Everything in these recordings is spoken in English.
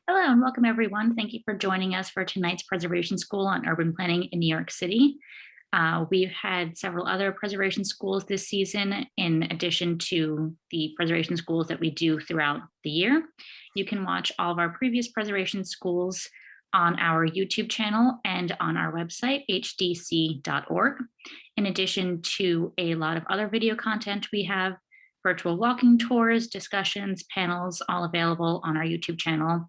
Hello and welcome everyone. Thank you for joining us for tonight's Preservation School on Urban Planning in New York City. We've had several other preservation schools this season in addition to the preservation schools that we do throughout the year. You can watch all of our previous preservation schools on our YouTube channel and on our website, hdc.org. In addition to a lot of other video content, we have virtual walking tours, discussions, panels, all available on our YouTube channel.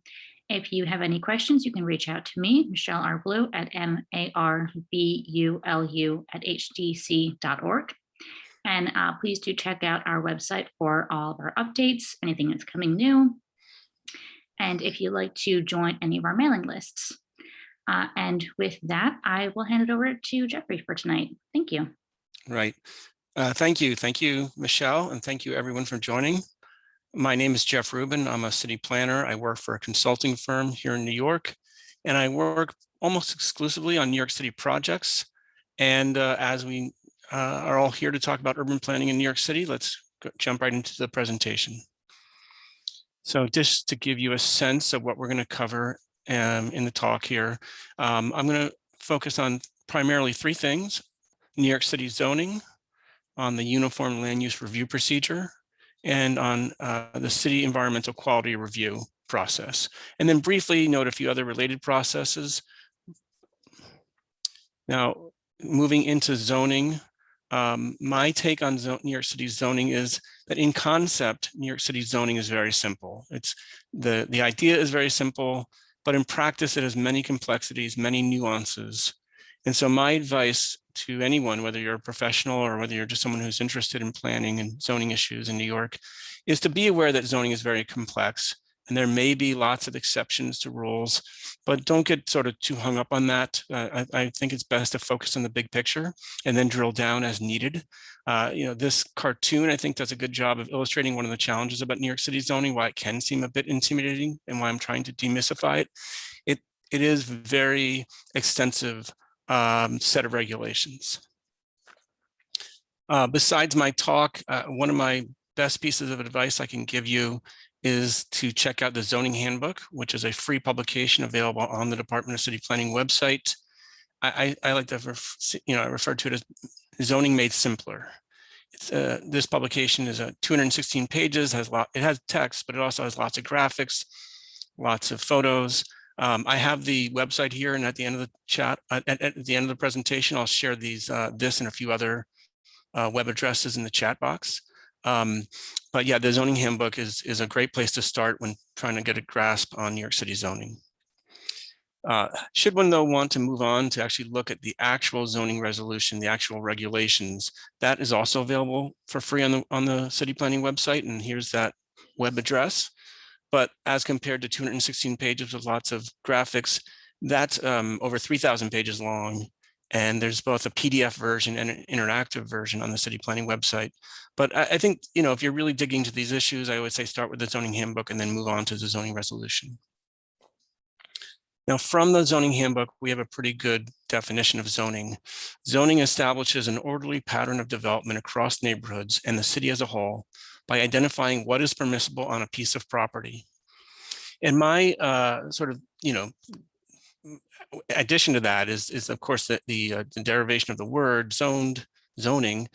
If you have any questions, you can reach out to me, Michelle Arbulu at marbulu@hdc.org. And please do check out our website for all of our updates, anything that's coming new. And if you'd like to join any of our mailing lists. And with that, I will hand it over to Jeffrey for tonight. Thank you. Right. Thank you. Thank you, Michelle, and thank you everyone for joining. My name is Jeff Reuben. I'm a city planner. I work for a consulting firm here in New York, and I work almost exclusively on New York City projects. And as we are all here to talk about urban planning in New York City, let's jump right into the presentation. So just to give you a sense of what we're going to cover in the talk here, I'm going to focus on primarily three things: New York City zoning, on the Uniform Land Use Review Procedure, and on the City Environmental Quality Review process. And then briefly note a few other related processes. Now, moving into zoning, my take on New York City zoning is that in concept, New York City zoning is very simple. It's the idea is very simple, but in practice, it has many complexities, many nuances. And so my advice to anyone, whether you're a professional or whether you're just someone who's interested in planning and zoning issues in New York, is to be aware that zoning is very complex and there may be lots of exceptions to rules, but don't get sort of too hung up on that. I think it's best to focus on the big picture and then drill down as needed. This cartoon, I think, does a good job of illustrating one of the challenges about New York City zoning, why it can seem a bit intimidating and why I'm trying to demystify it. It is very extensive set of regulations. Besides my talk, one of my best pieces of advice I can give you is to check out the Zoning Handbook, which is a free publication available on the Department of City Planning website. I like to, I refer to it as Zoning Made Simpler. This publication is 216 pages. It has text, but it also has lots of graphics, lots of photos. I have the website here, and at the end of the chat, at the end of the presentation, I'll share this and a few other web addresses in the chat box. But yeah, the Zoning Handbook is a great place to start when trying to get a grasp on New York City zoning. Should one, though, want to move on to actually look at the actual zoning resolution, the actual regulations, that is also available for free on the city planning website, and here's that web address. But as compared to 216 pages with lots of graphics, that's over 3,000 pages long. And there's both a PDF version and an interactive version on the city planning website. But I think, if you're really digging into these issues, I always say start with the zoning handbook and then move on to the zoning resolution. Now, from the zoning handbook, we have a pretty good definition of zoning. Zoning establishes an orderly pattern of development across neighborhoods and the city as a whole by identifying what is permissible on a piece of property. And my addition to that is of course the derivation of the word zoning,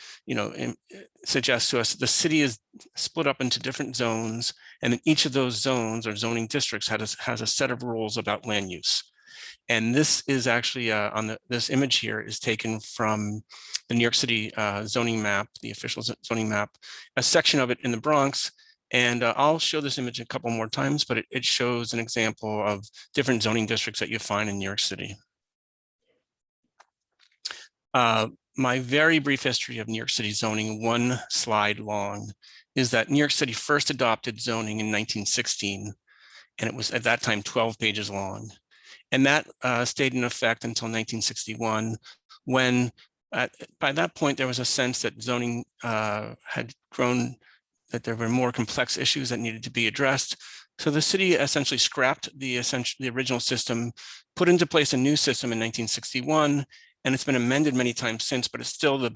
suggests to us that the city is split up into different zones, and each of those zones or zoning districts has a set of rules about land use. And this is actually this image here is taken from the New York City zoning map, the official zoning map, a section of it in the Bronx. And I'll show this image a couple more times, but it shows an example of different zoning districts that you find in New York City. My very brief history of New York City zoning, one slide long, is that New York City first adopted zoning in 1916, and it was at that time 12 pages long. And that stayed in effect until 1961, when by that point there was a sense that zoning had grown, that there were more complex issues that needed to be addressed. So the city essentially scrapped the original system, put into place a new system in 1961, and it's been amended many times since, but it's still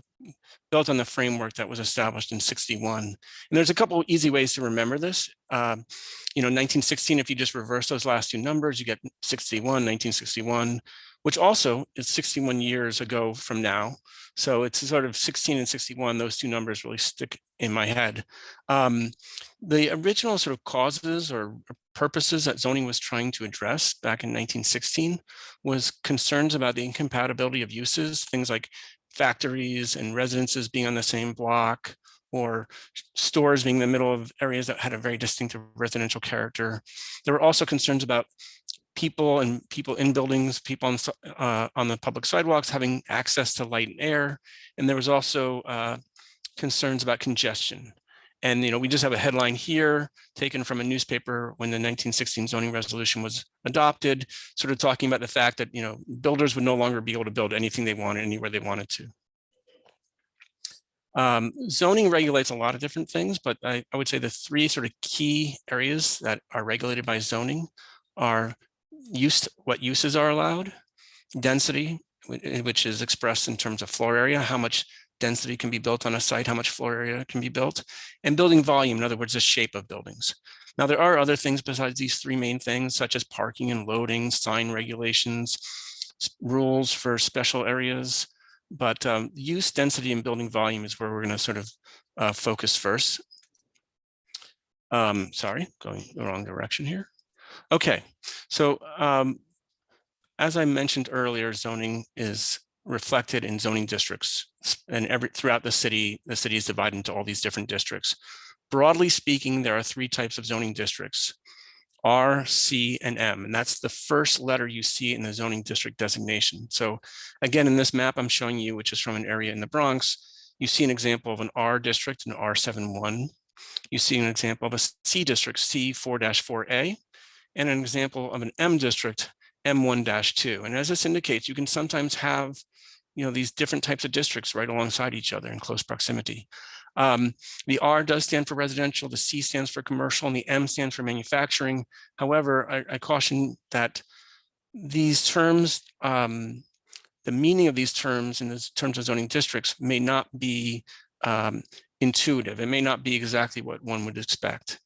built on the framework that was established in 61. And there's a couple of easy ways to remember this. 1916, if you just reverse those last two numbers, you get 61, 1961, which also is 61 years ago from now. So it's sort of 16 and 61, those two numbers really stick in my head. The original sort of causes or purposes that zoning was trying to address back in 1916 was concerns about the incompatibility of uses, things like factories and residences being on the same block, or stores being in the middle of areas that had a very distinctive residential character. There were also concerns about people in buildings, people on the public sidewalks having access to light and air. And there was also concerns about congestion. And we just have a headline here taken from a newspaper when the 1916 zoning resolution was adopted, sort of talking about the fact that builders would no longer be able to build anything they wanted anywhere they wanted to. Zoning regulates a lot of different things, but I would say the three sort of key areas that are regulated by zoning are what uses are allowed, density, which is expressed in terms of floor area, how much density can be built on a site, how much floor area can be built, and building volume, in other words, the shape of buildings. Now, there are other things besides these three main things, such as parking and loading, sign regulations, rules for special areas, but use, density, and building volume is where we're going to sort of focus first. Sorry, going the wrong direction here. Okay, so as I mentioned earlier, zoning is reflected in zoning districts, and throughout the city is divided into all these different districts. Broadly speaking, there are three types of zoning districts: R, C, and M, and that's the first letter you see in the zoning district designation. So again, in this map I'm showing you, which is from an area in the Bronx, you see an example of an R district, an R71. You see an example of a C district, C4-4A, and an example of an M district, M1-2. And as this indicates, you can sometimes have these different types of districts right alongside each other in close proximity. The R does stand for residential, the C stands for commercial, and the M stands for manufacturing. However, I caution that these terms, the meaning of these terms in the terms of zoning districts may not be intuitive. It may not be exactly what one would expect.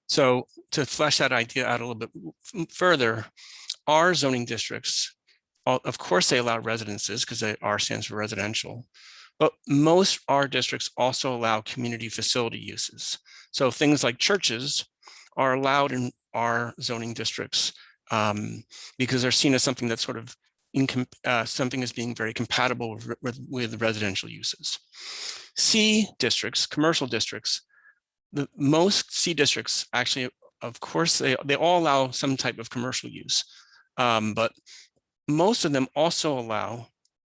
So to flesh that idea out a little bit further, R zoning districts, of course, they allow residences because R stands for residential, but most R districts also allow community facility uses. So things like churches are allowed in R zoning districts because they're seen as something that's sort of something as being very compatible with residential uses. C districts, commercial districts, most C districts actually, of course, they all allow some type of commercial use, but most of them also allow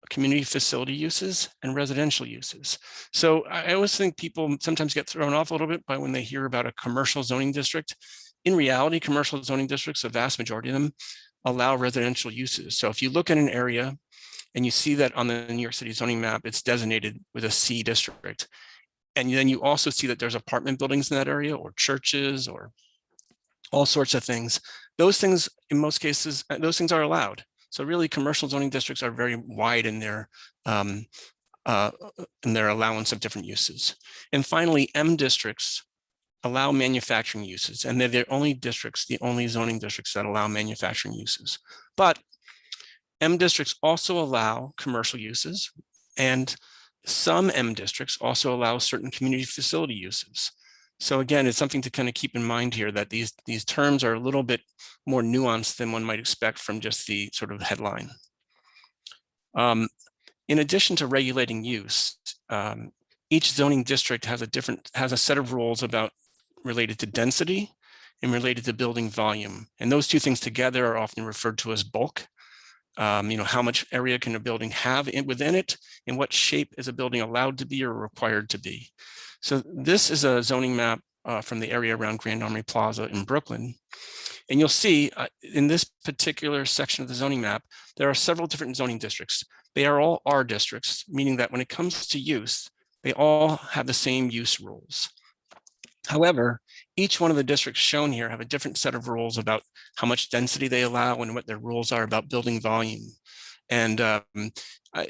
community facility uses and residential uses. So I always think people sometimes get thrown off a little bit by when they hear about a commercial zoning district. In reality, commercial zoning districts, the vast majority of them, allow residential uses. So if you look at an area and you see that on the New York City zoning map, it's designated with a C district. And then you also see that there's apartment buildings in that area, or churches, or all sorts of things. Those things, in most cases, those things are allowed. So really, commercial zoning districts are very wide in their allowance of different uses. And finally, M districts allow manufacturing uses, and they're the only districts, the only zoning districts that allow manufacturing uses. But M districts also allow commercial uses, and some M districts also allow certain community facility uses. So again, it's something to kind of keep in mind here that these terms are a little bit more nuanced than one might expect from just the sort of headline. In addition to regulating use, each zoning district has a set of rules related to density and related to building volume. And those two things together are often referred to as bulk. How much area can a building have within it, and what shape is a building allowed to be or required to be. So this is a zoning map from the area around Grand Armory Plaza in Brooklyn. And you'll see in this particular section of the zoning map, there are several different zoning districts. They are all R districts, meaning that when it comes to use, they all have the same use rules. However, each one of the districts shown here have a different set of rules about how much density they allow and what their rules are about building volume. And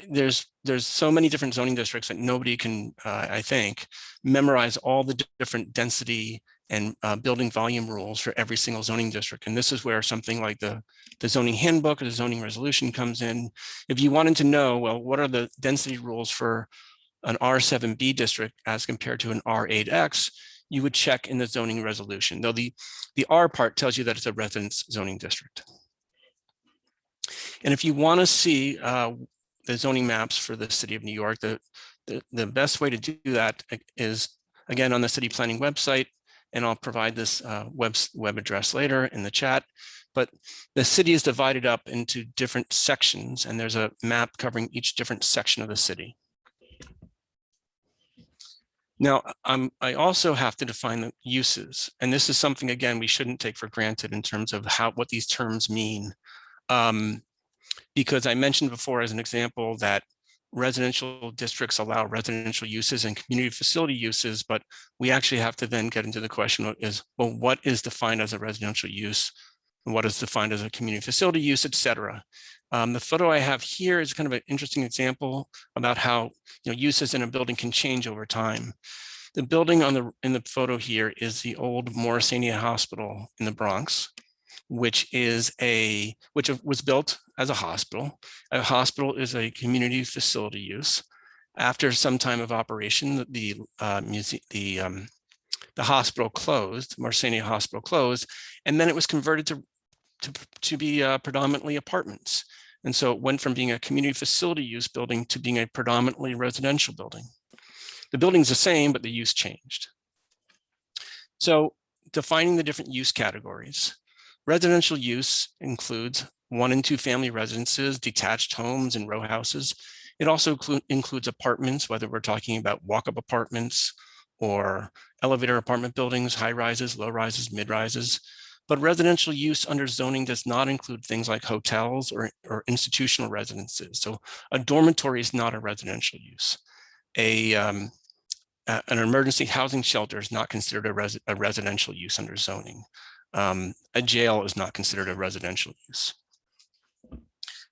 there's so many different zoning districts that nobody can, I think, memorize all the different density and building volume rules for every single zoning district. And this is where something like the zoning handbook or the zoning resolution comes in. If you wanted to know, well, what are the density rules for an R7B district as compared to an R8X, you would check in the zoning resolution, though the R part tells you that it's a residence zoning district. And if you want to see the zoning maps for the city of New York, the best way to do that is, again, on the city planning website, and I'll provide this web address later in the chat. But the city is divided up into different sections, and there's a map covering each different section of the city. Now, I also have to define the uses, and this is something, again, we shouldn't take for granted in terms of what these terms mean. Because I mentioned before as an example that residential districts allow residential uses and community facility uses, but we actually have to then get into the question of well, what is defined as a residential use? And what is defined as a community facility use, et cetera. The photo I have here is kind of an interesting example about how uses in a building can change over time. The building in the photo here is the old Morrisania Hospital in the Bronx, which was built as a hospital. A hospital is a community facility use. After some time of operation, the hospital closed, Morrisania Hospital closed, and then it was converted to be predominantly apartments. And so it went from being a community facility use building to being a predominantly residential building. The building's the same, but the use changed. So defining the different use categories. Residential use includes 1 and 2 family residences, detached homes, and row houses. It also includes apartments, whether we're talking about walk-up apartments or elevator apartment buildings, high rises, low rises, mid rises. But residential use under zoning does not include things like hotels or institutional residences. So a dormitory is not a residential use. An emergency housing shelter is not considered a residential use under zoning. A jail is not considered a residential use.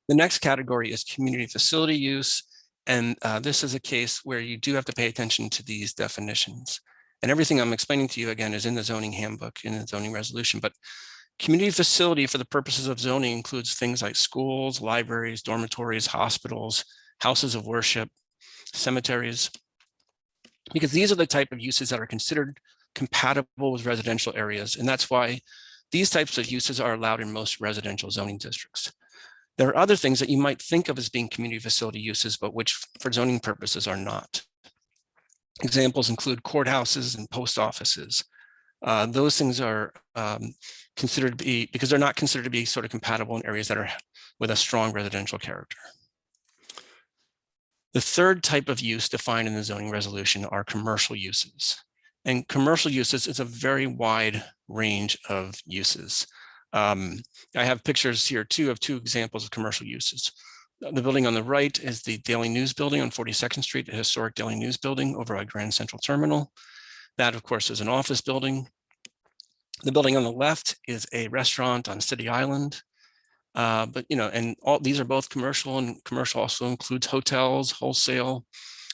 The next category is community facility use. And this is a case where you do have to pay attention to these definitions. And everything I'm explaining to you, again, is in the zoning handbook, in the zoning resolution. But community facility for the purposes of zoning includes things like schools, libraries, dormitories, hospitals, houses of worship, cemeteries, because these are the type of uses that are considered compatible with residential areas. And that's why these types of uses are allowed in most residential zoning districts. There are other things that you might think of as being community facility uses, but which for zoning purposes are not. Examples include courthouses and post offices. Those things are considered to be, because they're not considered to be sort of compatible in areas that are with a strong residential character. The third type of use defined in the zoning resolution are commercial uses. And commercial uses is a very wide range of uses. I have pictures here too of 2 examples of commercial uses. The building on the right is the Daily News building on 42nd Street, the historic Daily News building over at Grand Central Terminal. That, of course, is an office building. The building on the left is a restaurant on City Island. But, and all these are both commercial, and commercial also includes hotels, wholesale,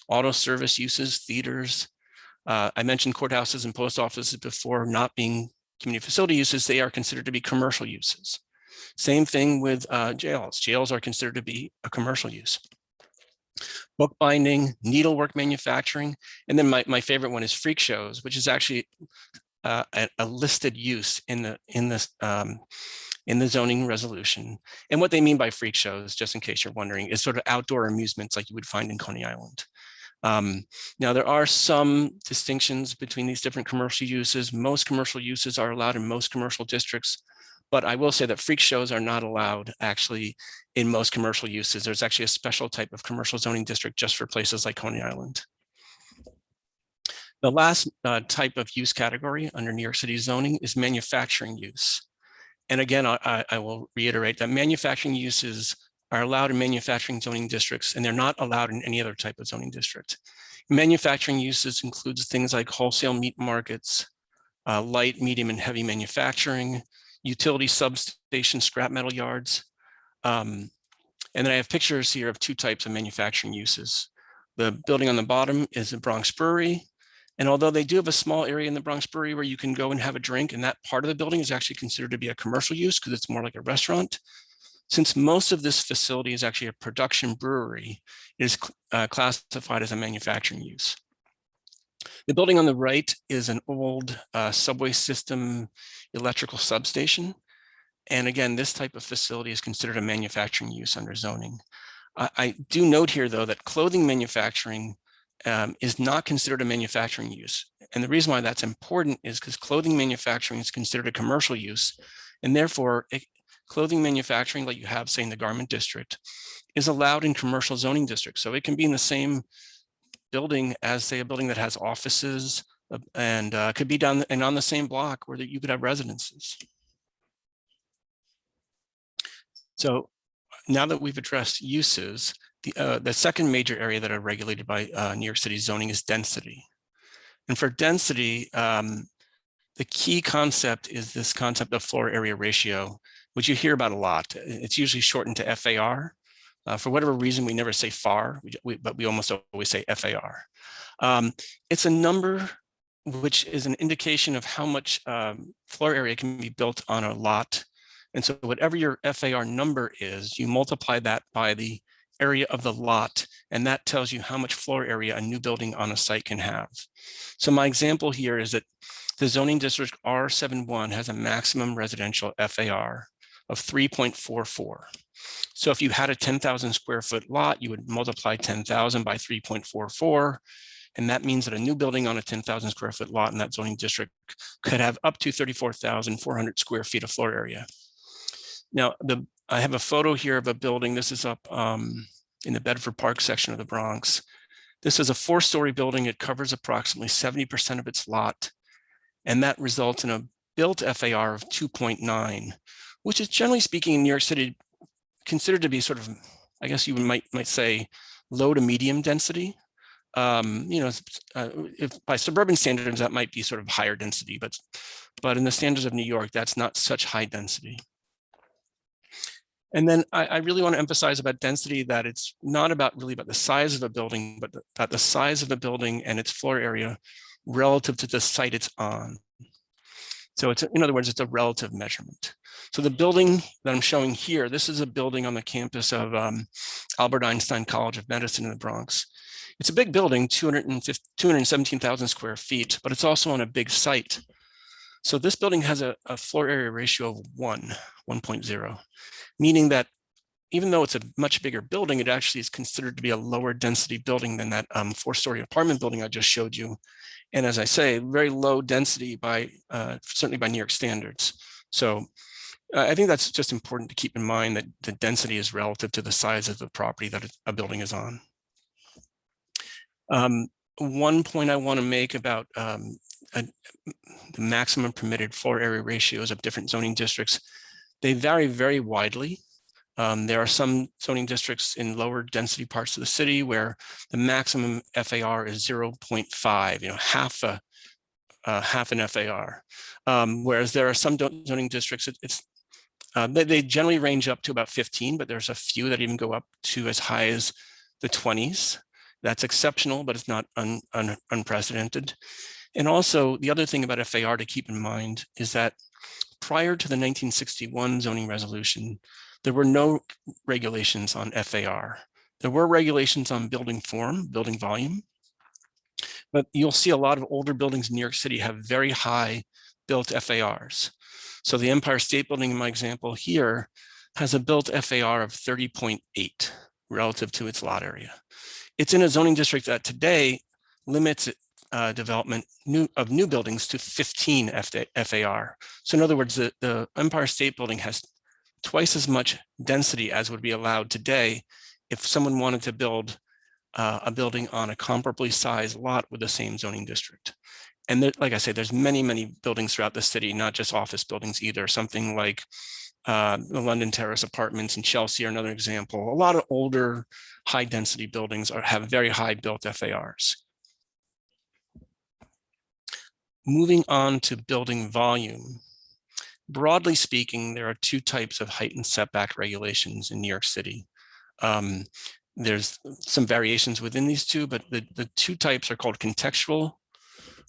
auto service uses, theaters. I mentioned courthouses and post offices before not being community facility uses. They are considered to be commercial uses. Same thing with jails. Jails are considered to be a commercial use. Bookbinding, needlework manufacturing, and then my favorite one is freak shows, which is actually a listed use in the zoning resolution. And what they mean by freak shows, just in case you're wondering, is sort of outdoor amusements like you would find in Coney Island. Now, there are some distinctions between these different commercial uses. Most commercial uses are allowed in most commercial districts, but I will say that freak shows are not allowed actually in most commercial uses. There's actually a special type of commercial zoning district just for places like Coney Island. The last type of use category under New York City zoning is manufacturing use. And again, I will reiterate that manufacturing uses are allowed in manufacturing zoning districts, and they're not allowed in any other type of zoning district. Manufacturing uses includes things like wholesale meat markets, light, medium, and heavy manufacturing, utility substation, scrap metal yards, And then I have pictures here of two types of manufacturing uses. The building on the bottom is the Bronx Brewery. And although they do have a small area in the Bronx Brewery where you can go and have a drink, and that part of the building is actually considered to be a commercial use because it's more like a restaurant. Since most of this facility is actually a production brewery, it is classified as a manufacturing use. The building on the right is an old subway system electrical substation. And again, this type of facility is considered a manufacturing use under zoning. I do note here, though, that clothing manufacturing is not considered a manufacturing use. And the reason why that's important is because clothing manufacturing is considered a commercial use. And therefore, clothing manufacturing, like you have, say, in the garment district, is allowed in commercial zoning districts. So it can be in the same building as, say, a building that has offices and could be done and on the same block where you could have residences. So now that we've addressed uses, the second major area that are regulated by New York City zoning is density. And for density, the key concept is this concept of floor area ratio, which you hear about a lot. It's usually shortened to FAR. For whatever reason, we never say FAR, but we almost always say FAR. It's a number which is an indication of how much floor area can be built on a lot. And so whatever your FAR number is, you multiply that by the area of the lot, and that tells you how much floor area a new building on a site can have. So my example here is that the zoning district R71 has a maximum residential FAR of 3.44. So if you had a 10,000 square foot lot, you would multiply 10,000 by 3.44. And that means that a new building on a 10,000 square foot lot in that zoning district could have up to 34,400 square feet of floor area. Now, I have a photo here of a building. This is up in the Bedford Park section of the Bronx. This is a 4-story building. It covers approximately 70% of its lot. And that results in a built FAR of 2.9, which is generally speaking in New York City considered to be sort of, I guess you might say, low to medium density. If by suburban standards, that might be sort of higher density, but in the standards of New York, that's not such high density. And then I really want to emphasize about density that it's not really about the size of a building, but about the size of the building and its floor area relative to the site it's on. So it's, in other words, it's a relative measurement. So the building that I'm showing here, this is a building on the campus of Albert Einstein College of Medicine in the Bronx. It's a big building, 217,000 square feet, but it's also on a big site. So this building has a floor area ratio of 1.0, meaning that even though it's a much bigger building, it actually is considered to be a lower density building than that 4-story apartment building I just showed you. And as I say, very low density by certainly by New York standards. So I think that's just important to keep in mind, that the density is relative to the size of the property that a building is on. One point I want to make about the maximum permitted floor area ratios of different zoning districts, they vary very widely. There are some zoning districts in lower density parts of the city where the maximum FAR is 0.5, half an FAR. Whereas there are some zoning districts, they generally range up to about 15, but there's a few that even go up to as high as the 20s. That's exceptional, but it's not unprecedented. And also the other thing about FAR to keep in mind is that prior to the 1961 zoning resolution, there were no regulations on FAR. There were regulations on building form, building volume, but you'll see a lot of older buildings in New York City have very high built FARs. So the Empire State Building in my example here has a built FAR of 30.8 relative to its lot area. It's in a zoning district that today limits development of new buildings to 15 FAR. So in other words, the Empire State Building has twice as much density as would be allowed today if someone wanted to build a building on a comparably sized lot with the same zoning district. And there, like I say, there's many, many buildings throughout the city, not just office buildings either. Something like the London Terrace Apartments in Chelsea are another example. A lot of older high density buildings have very high built FARs. Moving on to building volume. Broadly speaking, there are two types of height and setback regulations in New York City. There's some variations within these two, but the two types are called contextual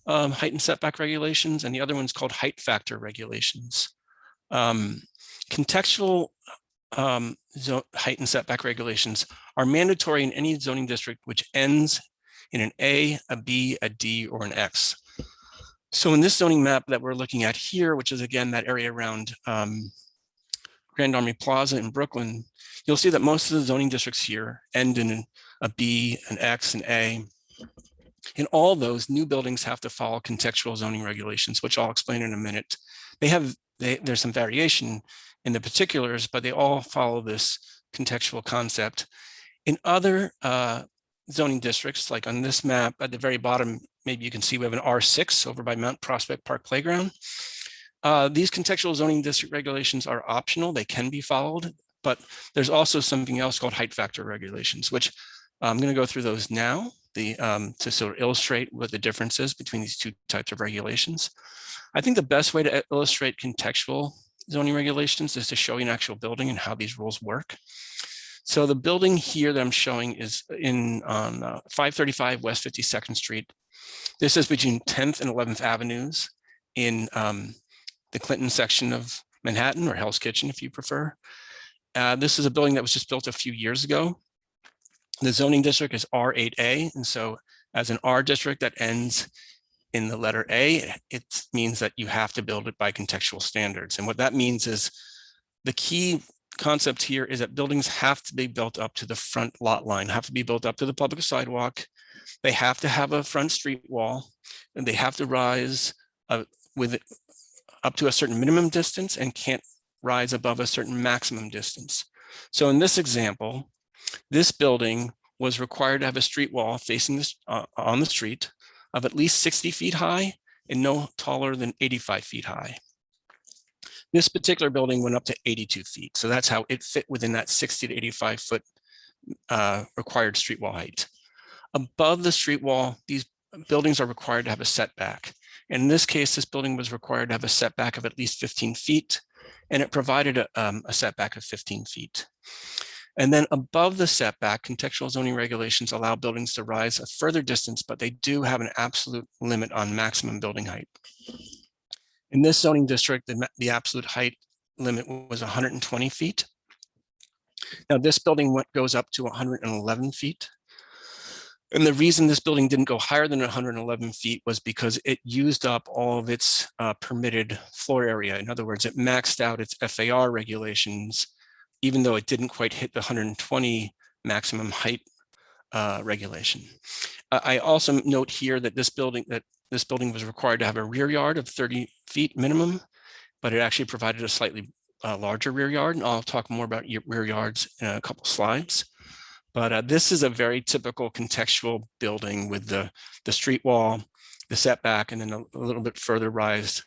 height and setback regulations, and the other one's called height factor regulations. Contextual height and setback regulations are mandatory in any zoning district which ends in an A, a B, a D, or an X. So in this zoning map that we're looking at here, which is again that area around Grand Army Plaza in Brooklyn, you'll see that most of the zoning districts here end in a B, an X, an A. In all those, new buildings have to follow contextual zoning regulations, which I'll explain in a minute. There's some variation in the particulars, but they all follow this contextual concept. In other zoning districts, like on this map at the very bottom, maybe you can see we have an R6 over by Mount Prospect Park Playground. These contextual zoning district regulations are optional. They can be followed, but there's also something else called height factor regulations, which I'm going to go through those now to sort of illustrate what the difference is between these two types of regulations. I think the best way to illustrate contextual zoning regulations is to show you an actual building and how these rules work. So the building here that I'm showing is on 535 West 52nd Street. This is between 10th and 11th Avenues in the Clinton section of Manhattan, or Hell's Kitchen if you prefer. This is a building that was just built a few years ago. The zoning district is R8A, and so as an R district that ends in the letter A, it means that you have to build it by contextual standards. And what that means is the key concept here is that buildings have to be built up to the front lot line, have to be built up to the public sidewalk. They have to have a front street wall, and they have to rise with up to a certain minimum distance and can't rise above a certain maximum distance. So in this example, this building was required to have a street wall facing this on the street of at least 60 feet high and no taller than 85 feet high. This particular building went up to 82 feet. So that's how it fit within that 60 to 85 foot required street wall height. Above the street wall, these buildings are required to have a setback. In this case, this building was required to have a setback of at least 15 feet, and it provided a setback of 15 feet. And then above the setback, contextual zoning regulations allow buildings to rise a further distance, but they do have an absolute limit on maximum building height. In this zoning district, the absolute height limit was 120 feet. Now this building goes up to 111 feet. And the reason this building didn't go higher than 111 feet was because it used up all of its permitted floor area. In other words, it maxed out its FAR regulations, even though it didn't quite hit the 120 maximum height regulation. I also note here that this building was required to have a rear yard of 30 feet minimum, but it actually provided a slightly larger rear yard. And I'll talk more about rear yards in a couple slides. But this is a very typical contextual building with the street wall, the setback, and then a little bit further rise.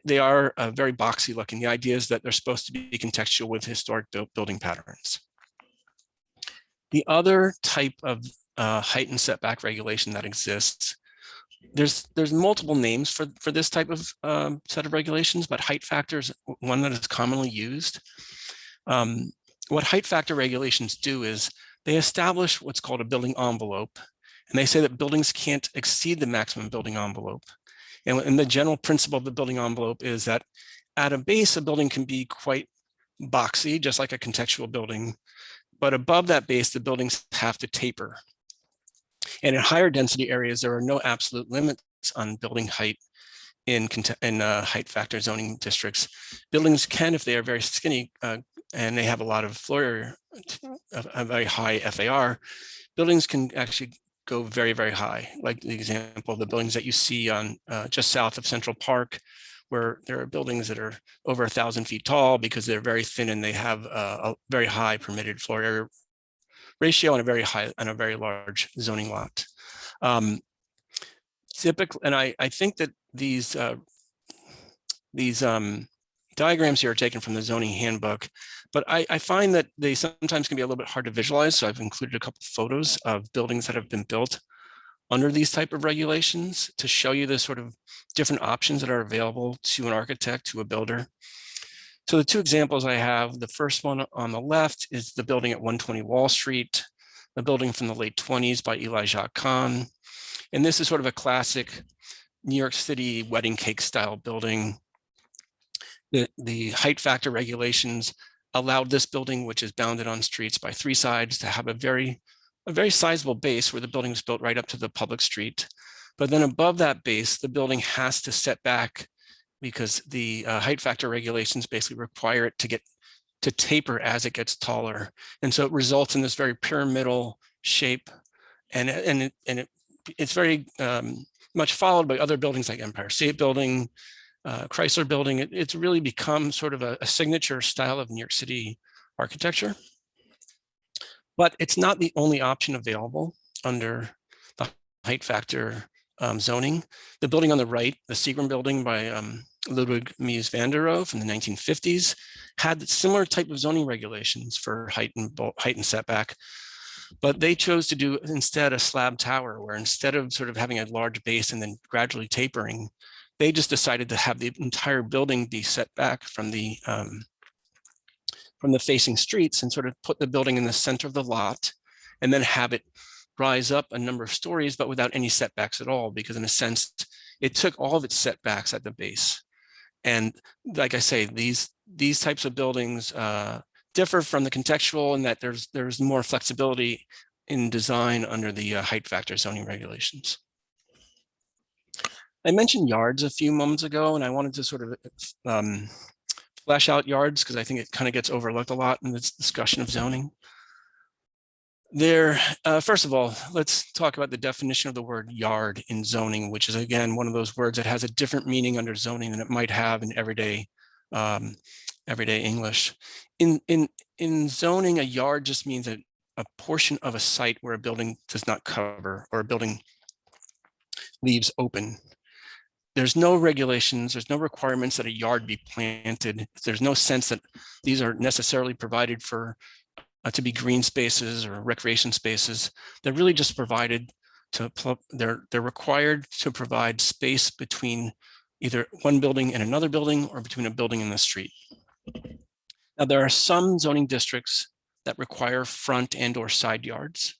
They are very boxy looking. The idea is that they're supposed to be contextual with historic building patterns. The other type of height and setback regulation that exists, there's multiple names for this type of set of regulations, but height factor is one that is commonly used. What height factor regulations do is they establish what's called a building envelope, and they say that buildings can't exceed the maximum building envelope. And the general principle of the building envelope is that at a base, a building can be quite boxy, just like a contextual building, but above that base, the buildings have to taper. And in higher density areas, there are no absolute limits on building height in height factor zoning districts. Buildings can, if they are very skinny and they have a lot of floor area, a very high FAR, buildings can actually go very, very high. Like the example of the buildings that you see on just south of Central Park, where there are buildings that are over 1,000 feet tall because they're very thin and they have a very high permitted floor area ratio and a very large zoning lot. Typically, and I think that these diagrams here are taken from the zoning handbook, but I find that they sometimes can be a little bit hard to visualize. So I've included a couple of photos of buildings that have been built under these type of regulations to show you the sort of different options that are available to an architect, to a builder. So the two examples I have, the first one on the left is the building at 120 Wall Street, a building from the late 20s by Eli Jacques Kahn. And this is sort of a classic New York City wedding cake style building. The height factor regulations allowed this building, which is bounded on streets by three sides, to have a very sizable base where the building was built right up to the public street. But then above that base, the building has to set back because the height factor regulations basically require it to taper as it gets taller. And so it results in this very pyramidal shape. And it's very much followed by other buildings like Empire State Building, Chrysler Building. It's really become sort of a signature style of New York City architecture. But it's not the only option available under the height factor zoning. The building on the right, the Seagram Building by Ludwig Mies van der Rohe from the 1950s, had similar type of zoning regulations for height and setback. But they chose to do instead a slab tower, where instead of sort of having a large base and then gradually tapering, they just decided to have the entire building be set back from the facing streets and sort of put the building in the center of the lot and then have it rise up a number of stories, but without any setbacks at all, because in a sense, it took all of its setbacks at the base. And like I say, these types of buildings differ from the contextual in that there's more flexibility in design under the height factor zoning regulations. I mentioned yards a few moments ago, and I wanted to sort of flesh out yards because I think it kind of gets overlooked a lot in this discussion of zoning. First of all, let's talk about the definition of the word yard in zoning, which is again one of those words that has a different meaning under zoning than it might have in everyday English. In zoning, a yard just means a portion of a site where a building does not cover or a building leaves open. There's no regulations, there's no requirements that a yard be planted. There's no sense that these are necessarily provided for to be green spaces or recreation spaces. They're really just provided to, they're required to provide space between either one building and another building or between a building and the street. Now, there are some zoning districts that require front and or side yards,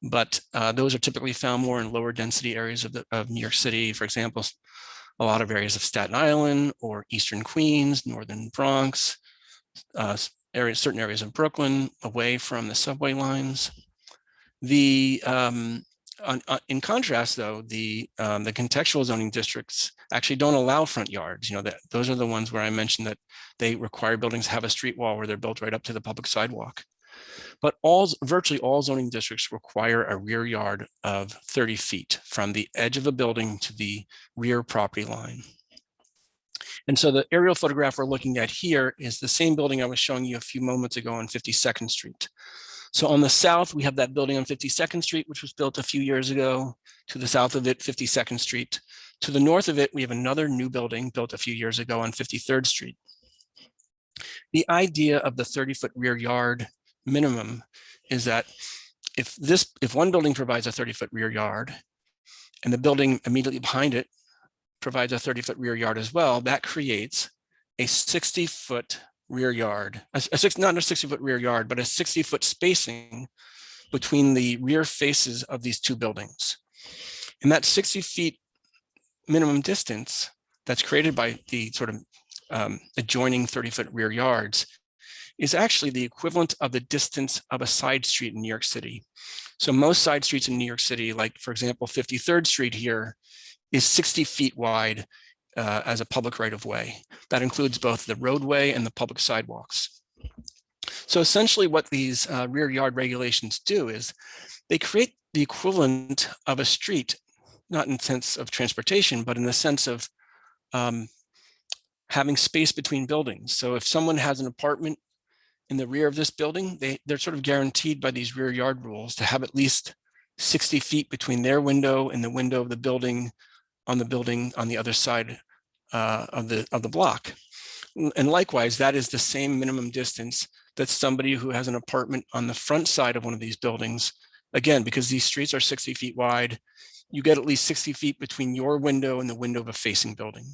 but those are typically found more in lower density areas of New York City. For example, a lot of areas of Staten Island or Eastern Queens, Northern Bronx, certain areas of Brooklyn, away from the subway lines. In contrast, though, the contextual zoning districts actually don't allow front yards. You know, those are the ones where I mentioned that they require buildings to have a street wall where they're built right up to the public sidewalk. But virtually all zoning districts require a rear yard of 30 feet from the edge of a building to the rear property line. And so the aerial photograph we're looking at here is the same building I was showing you a few moments ago on 52nd Street. So on the south, we have that building on 52nd Street, which was built a few years ago. To the south of it, 52nd Street. To the north of it, we have another new building built a few years ago on 53rd Street. The idea of the 30-foot rear yard minimum is that if one building provides a 30-foot rear yard and the building immediately behind it provides a 30-foot rear yard as well, that creates a 60-foot rear yard, not a 60-foot rear yard, but a 60-foot spacing between the rear faces of these two buildings. And that 60 feet minimum distance that's created by the sort of adjoining 30-foot rear yards is actually the equivalent of the distance of a side street in New York City. So most side streets in New York City, like for example, 53rd Street here, is 60 feet wide as a public right-of-way. That includes both the roadway and the public sidewalks. So essentially what these rear yard regulations do is they create the equivalent of a street, not in the sense of transportation, but in the sense of having space between buildings. So if someone has an apartment in the rear of this building, they're sort of guaranteed by these rear yard rules to have at least 60 feet between their window and the window of the building on the other side of the block. And likewise, that is the same minimum distance that somebody who has an apartment on the front side of one of these buildings, again, because these streets are 60 feet wide, you get at least 60 feet between your window and the window of a facing building.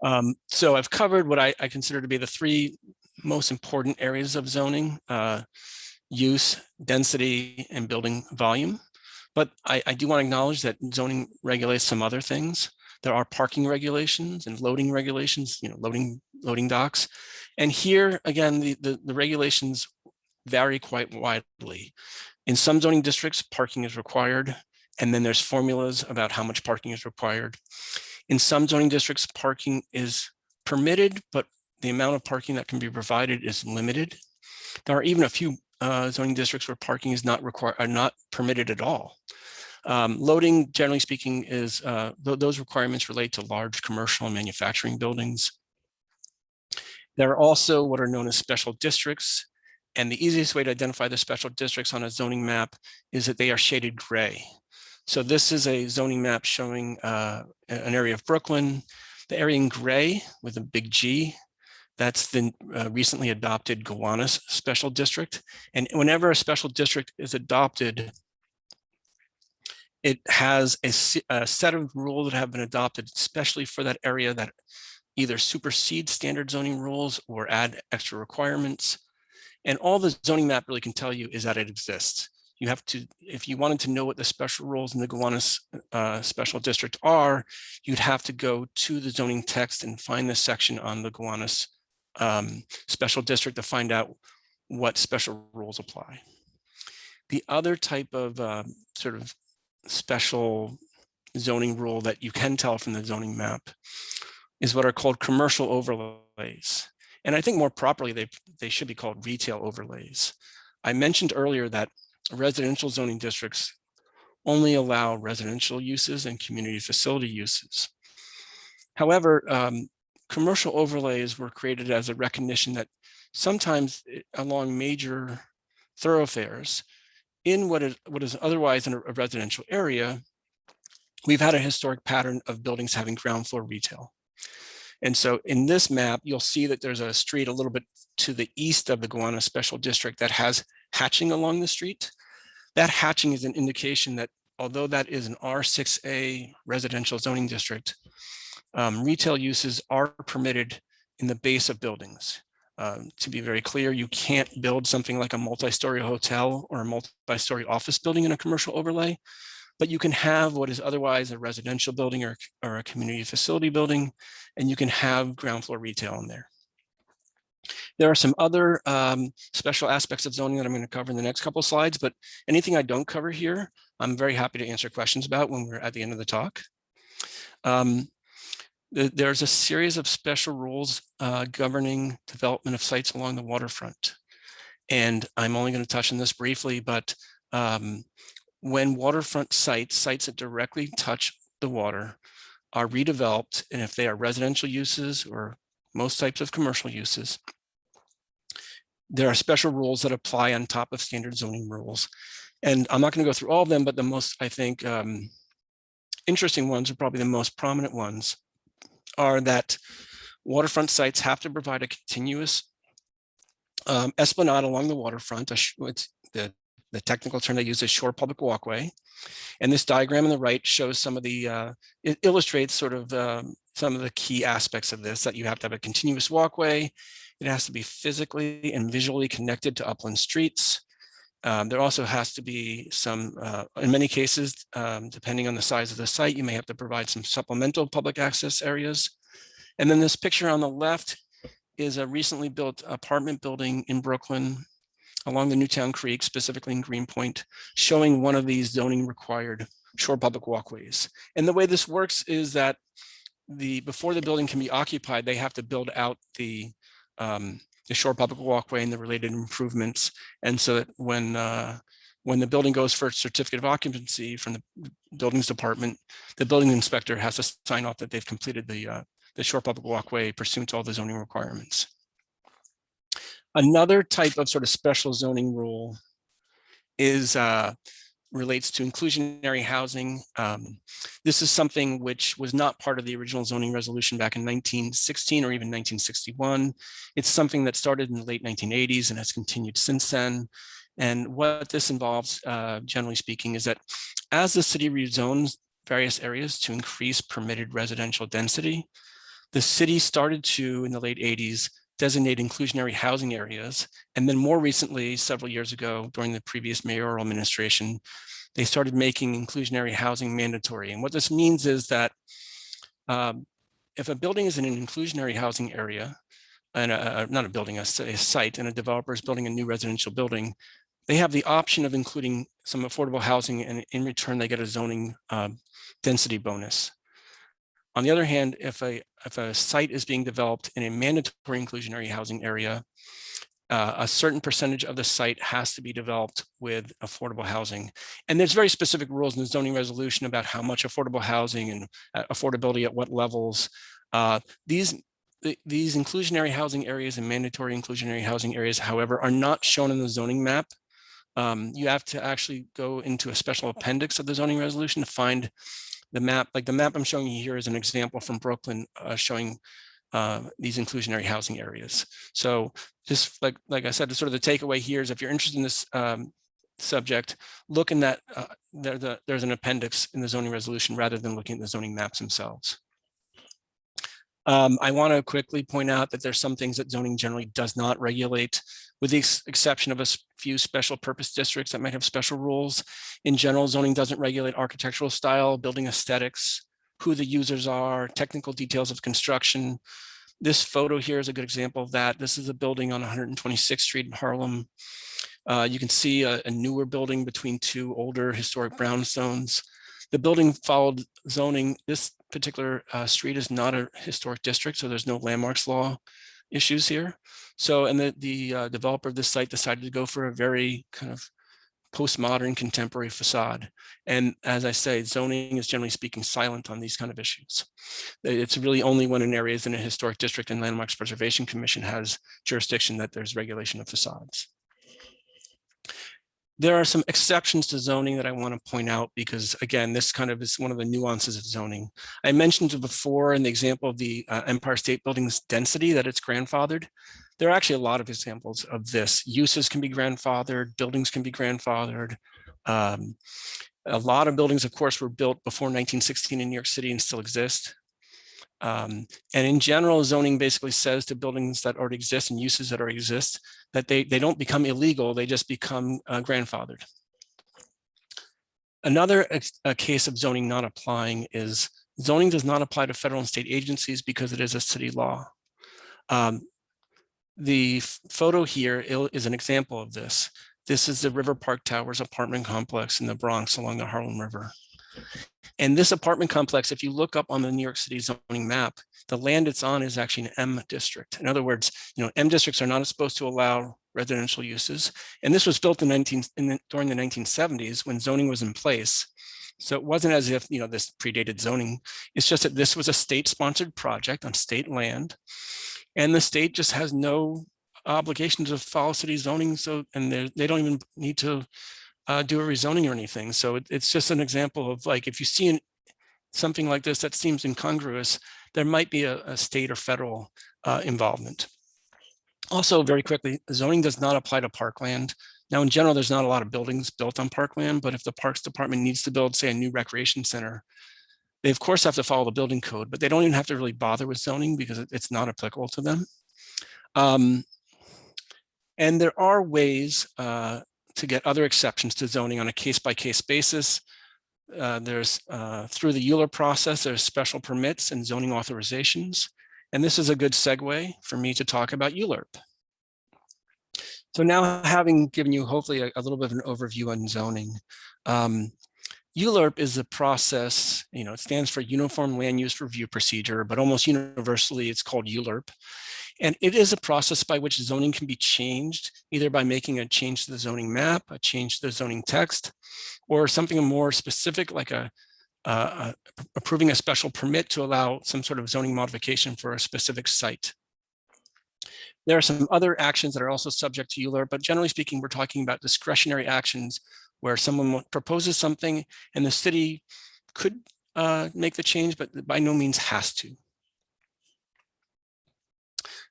So I've covered what I consider to be the three most important areas of zoning: use, density, and building volume. But I do want to acknowledge that zoning regulates some other things. There are parking regulations and loading regulations, loading docks. And here, again, the regulations vary quite widely. In some zoning districts, parking is required, and then there's formulas about how much parking is required. In some zoning districts, parking is permitted, but the amount of parking that can be provided is limited. There are even a few zoning districts where parking is not permitted at all. Loading, generally speaking, is those requirements relate to large commercial and manufacturing buildings. There are also what are known as special districts. And the easiest way to identify the special districts on a zoning map is that they are shaded gray. So this is a zoning map showing an area of Brooklyn. The area in gray with a big G, that's the recently adopted Gowanus Special District. And whenever a special district is adopted, it has a set of rules that have been adopted, especially for that area, that either supersede standard zoning rules or add extra requirements. And all the zoning map really can tell you is that it exists. You have to, if you wanted to know what the special rules in the Gowanus Special District are, you'd have to go to the zoning text and find the section on the Gowanus Special District to find out what special rules apply. The other type of sort of special zoning rule that you can tell from the zoning map is what are called commercial overlays. And I think more properly, they should be called retail overlays. I mentioned earlier that residential zoning districts only allow residential uses and community facility uses. However, commercial overlays were created as a recognition that sometimes along major thoroughfares in what is otherwise in a residential area, we've had a historic pattern of buildings having ground floor retail. And so in this map, you'll see that there's a street a little bit to the east of the Gowanus Special District that has hatching along the street. That hatching is an indication that although that is an R6A residential zoning district, retail uses are permitted in the base of buildings. To be very clear, you can't build something like a multi-story hotel or a multi-story office building in a commercial overlay, but you can have what is otherwise a residential building or a community facility building, and you can have ground floor retail in there. There are some other special aspects of zoning that I'm going to cover in the next couple of slides, but anything I don't cover here, I'm very happy to answer questions about when we're at the end of the talk. There's a series of special rules governing development of sites along the waterfront. And I'm only going to touch on this briefly, but when waterfront sites that directly touch the water are redeveloped, and if they are residential uses or most types of commercial uses, there are special rules that apply on top of standard zoning rules. And I'm not going to go through all of them, but the most, I think, interesting ones, or probably the most prominent ones, are that waterfront sites have to provide a continuous esplanade along the waterfront. It's the technical term they use is shore public walkway. And this diagram on the right shows some of the, it illustrates sort of some of the key aspects of this, that you have to have a continuous walkway. It has to be physically and visually connected to upland streets. There also has to be some, in many cases, depending on the size of the site, you may have to provide some supplemental public access areas. And then this picture on the left is a recently built apartment building in Brooklyn along the Newtown Creek, specifically in Greenpoint, showing one of these zoning required shore public walkways. And the way this works is that before the building can be occupied, they have to build out the shore public walkway and the related improvements. And so that when the building goes for its certificate of occupancy from the buildings department, the building inspector has to sign off that they've completed the shore public walkway pursuant to all the zoning requirements. Another type of sort of special zoning rule is relates to inclusionary housing. This is something which was not part of the original zoning resolution back in 1916 or even 1961. It's something that started in the late 1980s and has continued since then. And what this involves, generally speaking, is that as the city rezones various areas to increase permitted residential density, The city started to, in the late 80s, designate inclusionary housing areas. And then more recently, several years ago, during the previous mayoral administration, they started making inclusionary housing mandatory. And what this means is that if a building is in an inclusionary housing area, and not a building, a site, and a developer is building a new residential building, they have the option of including some affordable housing, and in return, they get a zoning density bonus. On the other hand, if a site is being developed in a mandatory inclusionary housing area, a certain percentage of the site has to be developed with affordable housing. And there's very specific rules in the zoning resolution about how much affordable housing and affordability at what levels. These inclusionary housing areas and mandatory inclusionary housing areas, however, are not shown in the zoning map. You have to actually go into a special appendix of the zoning resolution to find the map. Like the map I'm showing you here is an example from Brooklyn showing these inclusionary housing areas. So just like I said, sort of the takeaway here is if you're interested in this subject, look in that there's an appendix in the zoning resolution rather than looking at the zoning maps themselves. I want to quickly point out that there's some things that zoning generally does not regulate, with the exception of a few special purpose districts that might have special rules. In general, zoning doesn't regulate architectural style, building aesthetics, who the users are, technical details of construction. This photo here is a good example of that. This is a building on 126th Street in Harlem. You can see a newer building between two older historic brownstones. The building followed zoning. This particular street is not a historic district, so there's no landmarks law issues here. So, and the developer of this site decided to go for a very kind of postmodern contemporary facade. And as I say, zoning is generally speaking silent on these kind of issues. It's really only when an area is in a historic district and Landmarks Preservation Commission has jurisdiction that there's regulation of facades. There are some exceptions to zoning that I want to point out because, again, this kind of is one of the nuances of zoning. I mentioned before in the example of the Empire State Building's density that it's grandfathered. There are actually a lot of examples of this. Uses can be grandfathered, buildings can be grandfathered. A lot of buildings, of course, were built before 1916 in New York City and still exist. And in general, zoning basically says to buildings that already exist and uses that already exist that they don't become illegal, they just become grandfathered. Another case of zoning not applying is zoning does not apply to federal and state agencies because it is a city law. The photo here is an example of this. This is the River Park Towers apartment complex in the Bronx along the Harlem River. And this apartment complex, if you look up on the New York City zoning map, the land it's on is actually an M district. In other words, M districts are not supposed to allow residential uses. And this was built during the 1970s when zoning was in place. So it wasn't as if this predated zoning. It's just that this was a state-sponsored project on state land, and the state just has no obligation to follow city zoning. So, and they don't even need to do a rezoning or anything. So it's just an example of, like, if you see something like this that seems incongruous, there might be a state or federal involvement. Also, very quickly, zoning does not apply to parkland. Now, in general, there's not a lot of buildings built on parkland, but if the Parks Department needs to build, say, a new recreation center, they of course have to follow the building code, but they don't even have to really bother with zoning because it's not applicable to them. And there are ways to get other exceptions to zoning on a case-by-case basis. There's through the Euler process, there's special permits and zoning authorizations. And this is a good segue for me to talk about ULURP. So now, having given you hopefully a little bit of an overview on zoning, ULURP is a process, it stands for Uniform Land Use Review Procedure, but almost universally it's called ULURP. And it is a process by which zoning can be changed, either by making a change to the zoning map, a change to the zoning text, or something more specific like approving a special permit to allow some sort of zoning modification for a specific site. There are some other actions that are also subject to ULURP, but generally speaking, we're talking about discretionary actions where someone proposes something and the city could make the change, but by no means has to.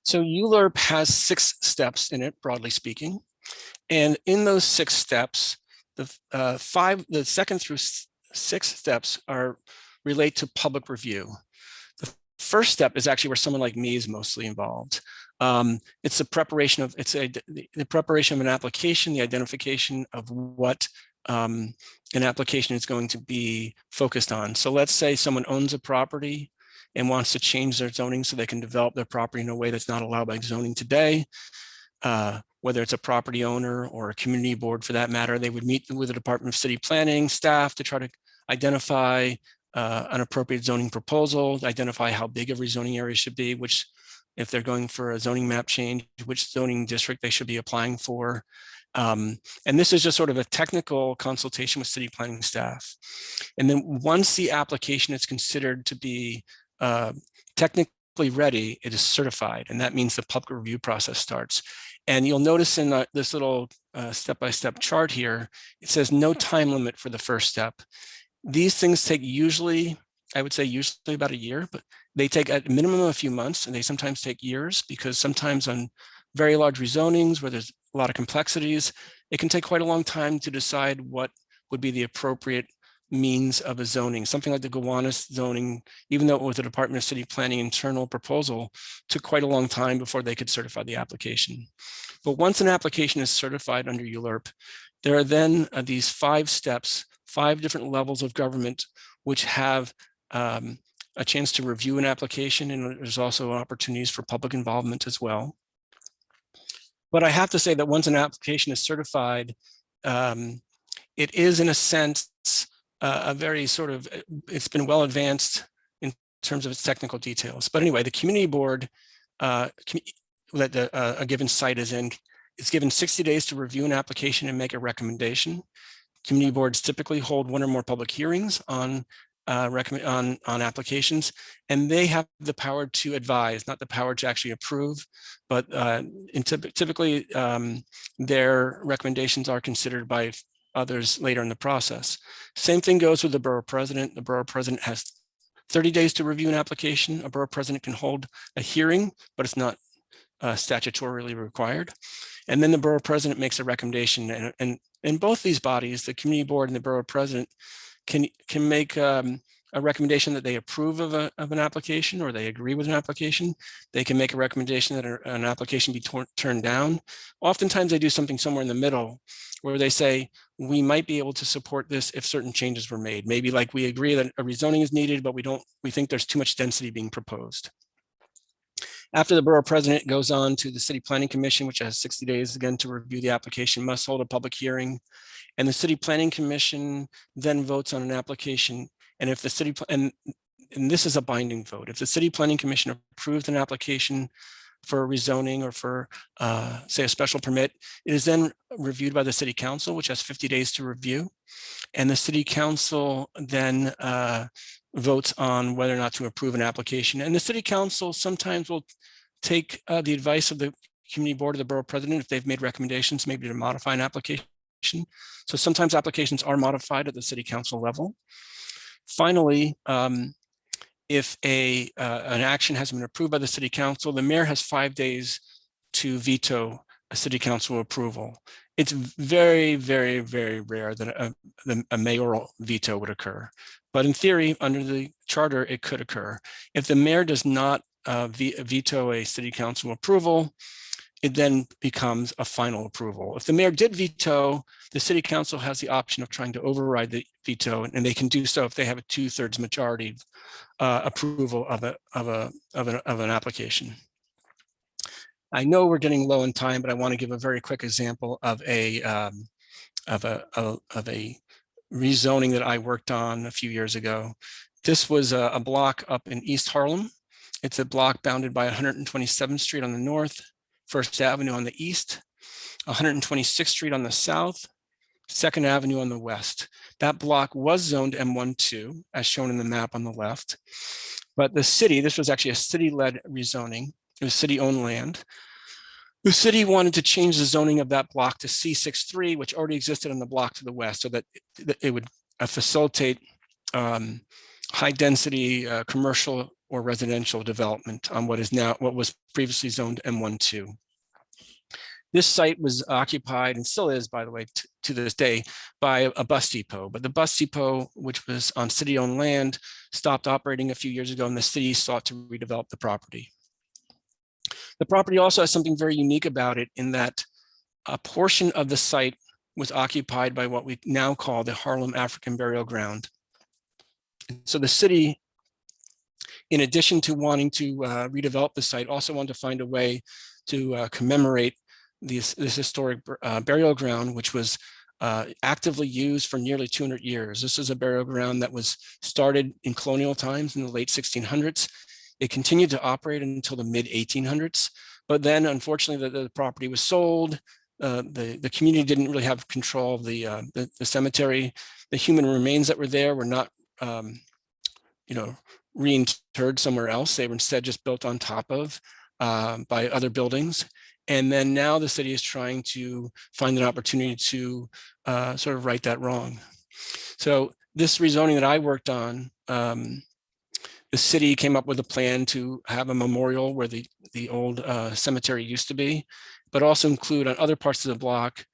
So ULURP has 6 steps in it, broadly speaking. And in those 6 steps, the second through 6th steps relate to public review. The first step is actually where someone like me is mostly involved. It's the preparation of the preparation of an application, the identification of what an application is going to be focused on. So let's say someone owns a property and wants to change their zoning so they can develop their property in a way that's not allowed by zoning today. Whether it's a property owner or a community board for that matter, they would meet with the Department of City Planning staff to try to identify an appropriate zoning proposal, identify how big a rezoning area should be, which, if they're going for a zoning map change, which zoning district they should be applying for. And this is just sort of a technical consultation with city planning staff. And then once the application is considered to be technically ready, it is certified. And that means the public review process starts. And you'll notice in this little step-by-step chart here, it says no time limit for the first step. These things take usually, I would say usually about a year, but they take at minimum a few months, and they sometimes take years, because sometimes on very large rezonings where there's a lot of complexities, it can take quite a long time to decide what would be the appropriate means of a zoning. Something like the Gowanus zoning, even though it was a Department of City Planning internal proposal, took quite a long time before they could certify the application. But once an application is certified under ULURP, there are then these 5 steps, 5 different levels of government, which have a chance to review an application, and there's also opportunities for public involvement as well. But I have to say that once an application is certified, it is in a sense a very sort of, it's been well advanced in terms of its technical details. But anyway, the community board that a given site is in is given 60 days to review an application and make a recommendation. Community boards typically hold 1 or more public hearings on applications, and they have the power to advise, not the power to actually approve, but typically their recommendations are considered by others later in the process. Same thing goes with the borough president. The borough president has 30 days to review an application. A borough president can hold a hearing, but it's not statutorily required. And then the borough president makes a recommendation, and in both these bodies, the community board and the borough president can make a recommendation that they approve of an application, or they agree with an application. They can make a recommendation that an application be turned down. Oftentimes they do something somewhere in the middle where they say, we might be able to support this if certain changes were made. Maybe like we agree that a rezoning is needed, but we think there's too much density being proposed. After the borough president goes on to the city planning commission, which has 60 days again to review the application, must hold a public hearing. And the city planning commission then votes on an application. And if the city, and this is a binding vote, if the city planning commission approves an application for a rezoning or for say a special permit, it is then reviewed by the city council, which has 50 days to review. And the city council then votes on whether or not to approve an application. And the city council sometimes will take the advice of the community board or the borough president if they've made recommendations, maybe to modify an application. So sometimes applications are modified at the city council level. Finally, if an action has been approved by the city council, the mayor has 5 days to veto a city council approval. It's very, very, very rare that a mayoral veto would occur. But in theory, under the charter, it could occur. If the mayor does not veto a city council approval, it then becomes a final approval. If the mayor did veto, the city council has the option of trying to override the veto, and they can do so if they have a 2/3 majority approval of an application. I know we're getting low in time, but I want to give a very quick example of a rezoning that I worked on a few years ago. This was a block up in East Harlem. It's a block bounded by 127th Street on the north, First Avenue on the east, 126th Street on the south, 2nd Avenue on the west. That block was zoned M12, as shown in the map on the left. But the city, this was actually a city-led rezoning. It was city-owned land. The city wanted to change the zoning of that block to C63, which already existed on the block to the west, so that it would facilitate high-density commercial or residential development on what was previously zoned M12. This site was occupied, and still is, by the way, to this day, by a bus depot. But the bus depot, which was on city-owned land, stopped operating a few years ago, and the city sought to redevelop the property. The property also has something very unique about it in that a portion of the site was occupied by what we now call the Harlem African Burial Ground. So the city, in addition to wanting to redevelop the site, also wanted to find a way to commemorate this historic burial ground, which was actively used for nearly 200 years. This is a burial ground that was started in colonial times in the late 1600s. It continued to operate until the mid 1800s, but then unfortunately the property was sold. The community didn't really have control of the cemetery. The human remains that were there were not reinterred somewhere else. They were instead just built on top of by other buildings. And then now the city is trying to find an opportunity to sort of right that wrong. So this rezoning that I worked on, the city came up with a plan to have a memorial where the old cemetery used to be, but also include on other parts of the block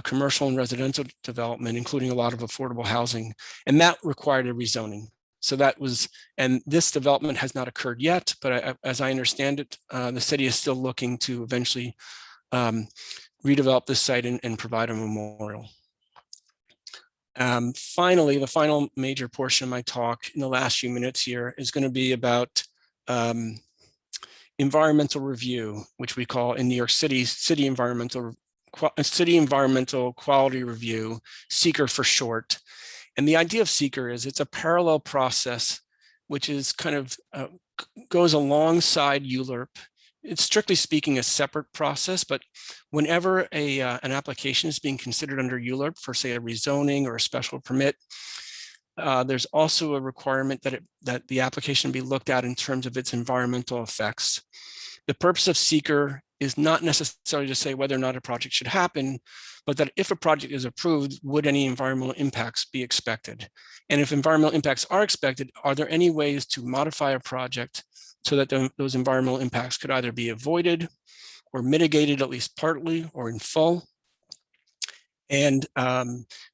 commercial and residential development, including a lot of affordable housing. And that required a rezoning. So that was, and this development has not occurred yet, but as I understand it, the city is still looking to eventually redevelop this site and provide a memorial. Finally, the final major portion of my talk in the last few minutes here is going to be about environmental review, which we call in New York City, City Environmental Quality Review, SEQR for short. And the idea of SEQR is it's a parallel process, which is kind of goes alongside ULURP. It's strictly speaking a separate process, but whenever an application is being considered under ULURP for, say, a rezoning or a special permit, there's also a requirement that the application be looked at in terms of its environmental effects. The purpose of SEQR is not necessarily to say whether or not a project should happen, but that if a project is approved, would any environmental impacts be expected? And if environmental impacts are expected, are there any ways to modify a project so that those environmental impacts could either be avoided or mitigated, at least partly or in full? And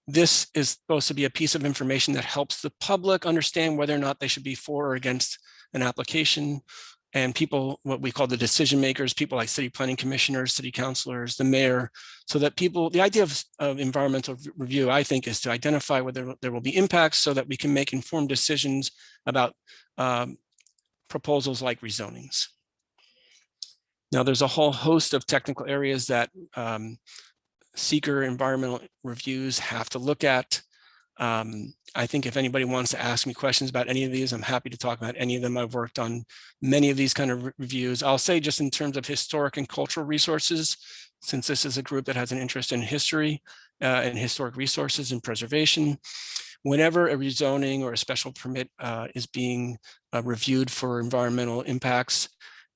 this is supposed to be a piece of information that helps the public understand whether or not they should be for or against an application. And people, what we call the decision makers, people like city planning commissioners, city councilors, the mayor, so that people, the idea of environmental review, I think, is to identify whether there will be impacts so that we can make informed decisions about proposals like rezonings. Now, there's a whole host of technical areas that SEQR environmental reviews have to look at. I think if anybody wants to ask me questions about any of these, I'm happy to talk about any of them. I've worked on many of these kind of reviews. I'll say just in terms of historic and cultural resources, since this is a group that has an interest in history and historic resources and preservation, whenever a rezoning or a special permit is being reviewed for environmental impacts,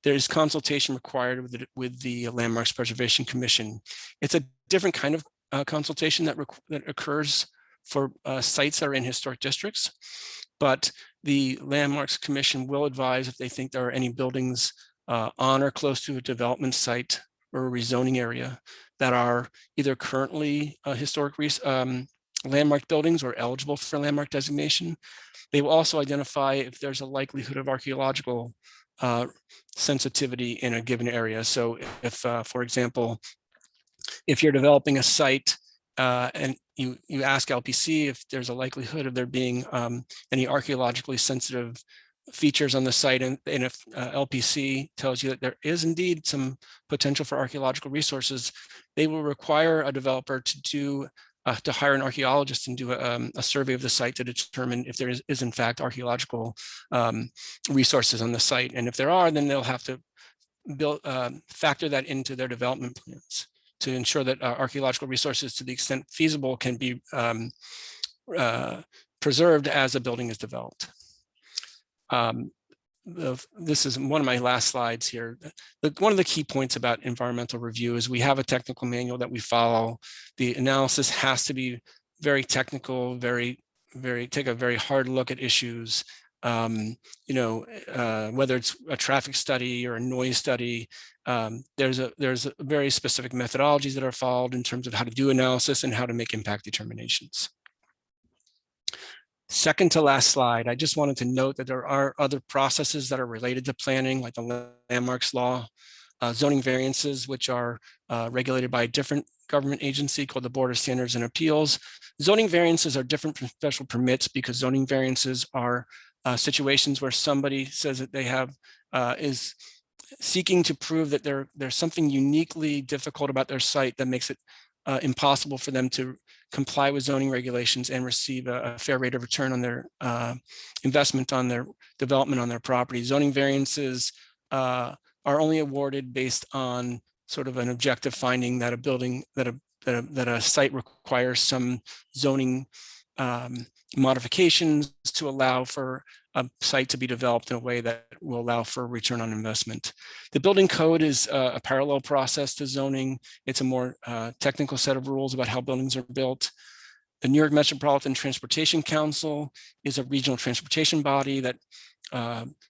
there's consultation required with the Landmarks Preservation Commission. It's a different kind of consultation that occurs for sites that are in historic districts, but the Landmarks Commission will advise if they think there are any buildings on or close to a development site or a rezoning area that are either currently historic landmark buildings or eligible for landmark designation. They will also identify if there's a likelihood of archaeological sensitivity in a given area. So if, for example, if you're developing a site and you ask LPC if there's a likelihood of there being any archaeologically sensitive features on the site, and if LPC tells you that there is indeed some potential for archaeological resources, they will require a developer to hire an archaeologist and do a survey of the site to determine if there is in fact archaeological resources on the site. And if there are, then they'll have to factor that into their development plans to ensure that archaeological resources, to the extent feasible, can be preserved as a building is developed. This is one of my last slides here. One of the key points about environmental review is we have a technical manual that we follow. The analysis has to be very technical, take a very hard look at issues. whether it's a traffic study or a noise study, there's very specific methodologies that are followed in terms of how to do analysis and how to make impact determinations. Second to last slide, I just wanted to note that there are other processes that are related to planning, like the landmarks law, zoning variances, which are regulated by a different government agency called the Board of Standards and Appeals. Zoning variances are different from special permits because zoning variances are situations where somebody says that they have is seeking to prove that there's something uniquely difficult about their site that makes it impossible for them to comply with zoning regulations and receive a fair rate of return on their investment on their development on their property. Zoning variances are only awarded based on sort of an objective finding that a building, that a site requires some zoning modifications to allow for a site to be developed in a way that will allow for a return on investment. The building code is a parallel process to zoning. It's a more technical set of rules about how buildings are built. The New York Metropolitan Transportation Council is a regional transportation body that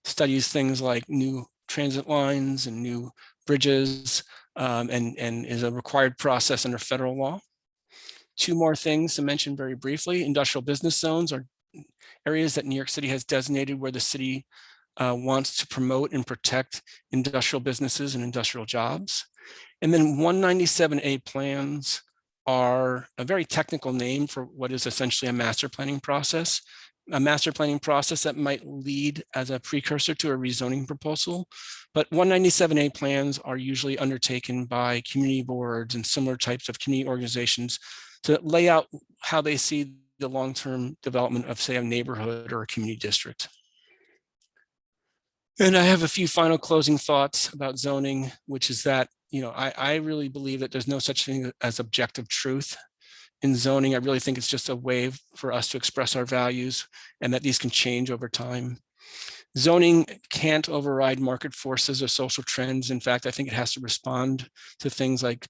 studies things like new transit lines and new bridges, and is a required process under federal law. Two more things to mention very briefly. Industrial business zones are areas that New York City has designated where the city wants to promote and protect industrial businesses and industrial jobs. And then 197A plans are a very technical name for what is essentially a master planning process. A master planning process that might lead as a precursor to a rezoning proposal. But 197A plans are usually undertaken by community boards and similar types of community organizations to lay out how they see the long-term development of, say, a neighborhood or a community district. And I have a few final closing thoughts about zoning, which is that, I really believe that there's no such thing as objective truth in zoning. I really think it's just a way for us to express our values and that these can change over time. Zoning can't override market forces or social trends. In fact, I think it has to respond to things like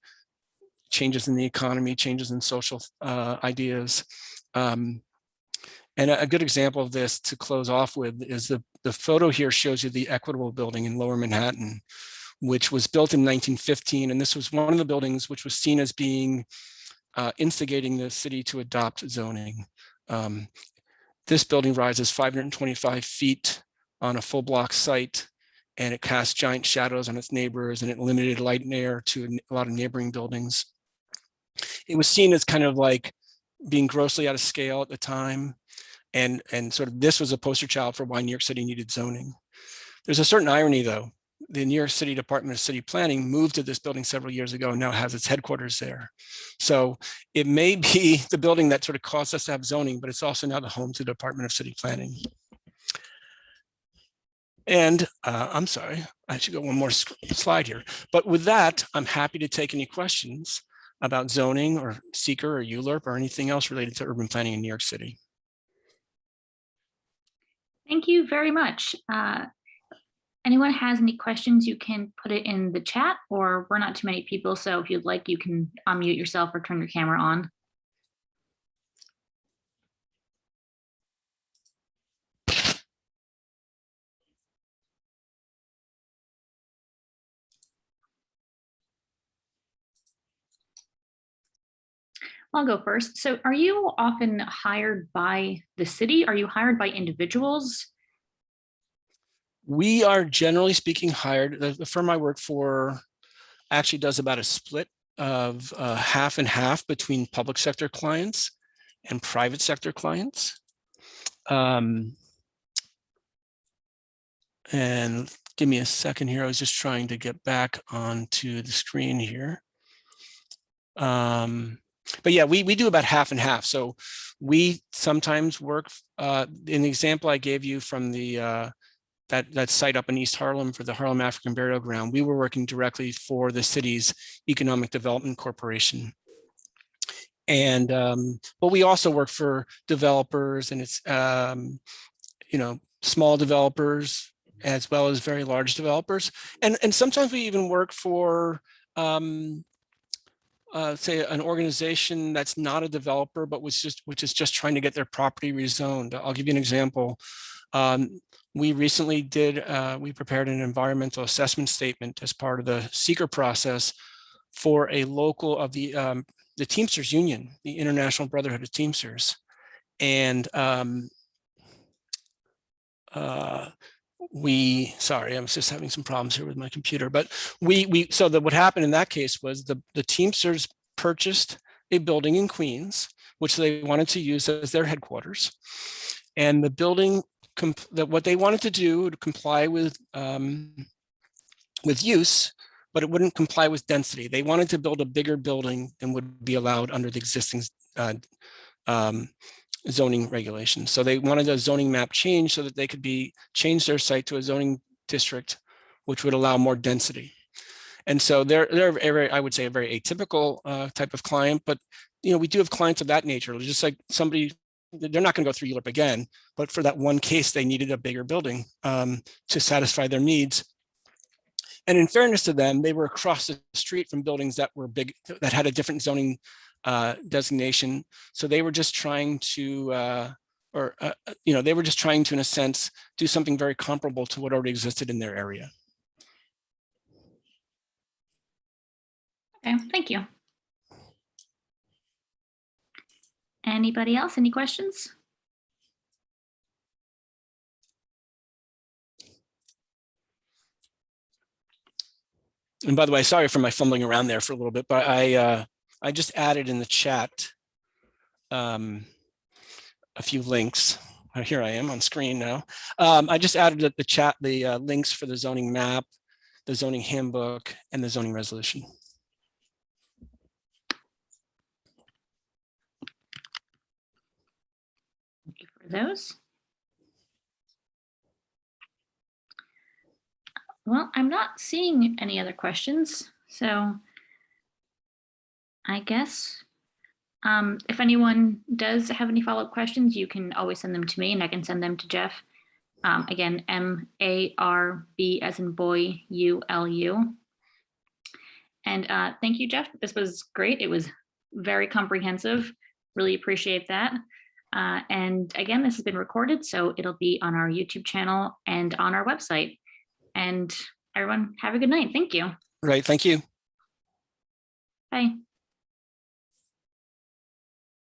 changes in the economy, changes in social ideas. And a good example of this to close off with is the photo here shows you the Equitable building in Lower Manhattan, which was built in 1915. And this was one of the buildings which was seen as being instigating the city to adopt zoning. This building rises 525 feet on a full block site, and it casts giant shadows on its neighbors, and it limited light and air to a lot of neighboring buildings. It was seen as kind of like being grossly out of scale at the time. And sort of this was a poster child for why New York City needed zoning. There's a certain irony though. The New York City Department of City Planning moved to this building several years ago and now has its headquarters there. So it may be the building that sort of caused us to have zoning, but it's also now the home to the Department of City Planning. And I'm sorry, I should go one more slide here. But with that, I'm happy to take any questions about zoning or seeker or ULURP or anything else related to urban planning in New York City. Thank you very much. Anyone has any questions, you can put it in the chat, or we're not too many people, so if you'd like, you can unmute yourself or turn your camera on. I'll go first. So are you often hired by the city? Are you hired by individuals? We are generally speaking hired. The firm I work for actually does about a split of half and half between public sector clients and private sector clients. And give me a second here. I was just trying to get back onto the screen here. But yeah, we do about half and half. So we sometimes work, in the example I gave you from the that site up in East Harlem for the Harlem African Burial Ground, we were working directly for the city's Economic Development Corporation. And but we also work for developers, and it's small developers as well as very large developers, and sometimes we even work for say an organization that's not a developer but which is just trying to get their property rezoned. I'll give you an example. We recently we prepared an environmental assessment statement as part of the seeker process for a local of the Teamsters Union, the International Brotherhood of Teamsters. And sorry, I was just having some problems here with my computer, but what happened in that case was the Teamsters purchased a building in Queens, which they wanted to use as their headquarters. And the building, what they wanted to do to comply with use, but it wouldn't comply with density. They wanted to build a bigger building than would be allowed under the existing zoning regulations. So they wanted a zoning map change so that they could change their site to a zoning district, which would allow more density. And so they're I would say a very atypical type of client, but we do have clients of that nature. Just like somebody, they're not going to go through ULIP again, but for that one case, they needed a bigger building to satisfy their needs. And in fairness to them, they were across the street from buildings that were big, that had a different zoning designation. So they were just trying to, they were just trying to, in a sense, do something very comparable to what already existed in their area. Okay, thank you. Anybody else? Any questions? And by the way, sorry for my fumbling around there for a little bit, but I just added in the chat a few links. Here I am on screen now. I just added at the chat the links for the zoning map, the zoning handbook, and the zoning resolution. Thank you for those. Well, I'm not seeing any other questions, so I guess if anyone does have any follow-up questions, you can always send them to me and I can send them to Jeff. Again, M-A-R-B as in boy, U-L-U. And thank you, Jeff. This was great. It was very comprehensive. Really appreciate that. And again, this has been recorded, so it'll be on our YouTube channel and on our website. And everyone have a good night. Thank you. Right. Thank you. Bye.